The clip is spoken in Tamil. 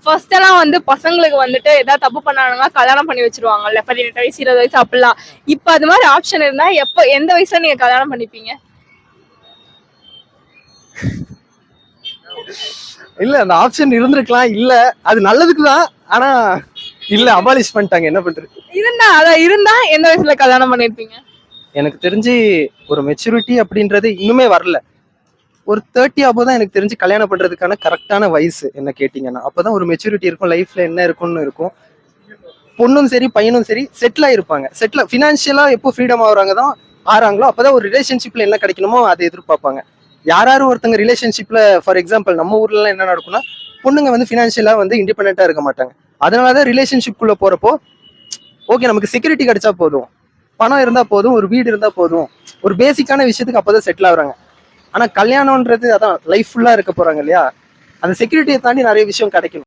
ஃபர்ஸ்ட் எல்லாம் வந்து பசங்களுக்கு வந்துட்டு ஏதாவது தப்பு பண்ணானுங்க கல்யாணம் பண்ணி வச்சிருவாங்கல்ல 18 வயசு 20 வயசு அப்படிலாம். இப்ப அது மாதிரி ஆப்ஷன் இருந்தா எந்த வயசுல நீங்க கல்யாணம் பண்ணிப்பீங்க? இல்ல அந்த ஆப்ஷன் இருந்திருக்கலாம். இல்ல அது நல்லதுக்குதான். ஆனா இல்ல அபாலிஷ் பண்ணிட்டாங்க. என்ன பண்றது? இருந்தா எந்த வயசுல கல்யாணம் பண்ணிருப்பீங்க? எனக்கு தெரிஞ்சு ஒரு மெச்சூரிட்டி அப்படின்றது இன்னுமே வரல. ஒரு 30 தான் எனக்கு தெரிஞ்சு கல்யாணம் பண்றதுக்கான கரெக்டான வயசு என்ன கேட்டீங்கன்னா. அப்பதான் ஒரு மெச்சூரிட்டி இருக்கும், லைஃப்ல என்ன இருக்கும்னு இருக்கும். பொண்ணும் சரி பையனும் சரி செட்டில் ஆயிருப்பாங்க. ஃபினான்ஷியலா எப்போ ஃப்ரீடம் ஆறாங்களோ அப்பதான் ஒரு ரிலேஷன்ஷிப்ல என்ன கிடைக்கணுமோ அதை எதிர்பார்ப்பாங்க. யாரும் ஒருத்தங்க ரிலேஷன்ஷிப்ல ஃபார் எக்ஸாம்பிள் நம்ம ஊர்ல எல்லாம் என்ன நடக்கும்னா, பொண்ணுங்க வந்து ஃபினான்ஷியலா வந்து இண்டிபெண்டா இருக்க மாட்டாங்க. அதனாலதான் ரிலேஷன்ஷிப் குள்ள போறப்போ ஓகே நமக்கு செக்யூரிட்டி கிடைச்சா போதும், பணம் இருந்தா போதும், ஒரு வீடு இருந்தா போதும், ஒரு பேசிக்கான விஷயத்துக்கு அப்பதான் செட்டில் ஆகுறாங்க. ஆனா கல்யாணம்ன்றது அதான் லைஃப் ஃபுல்லா இருக்க போறாங்க இல்லையா, அந்த செக்யூரிட்டியை தாண்டி நிறைய விஷயம் கிடைக்கும்.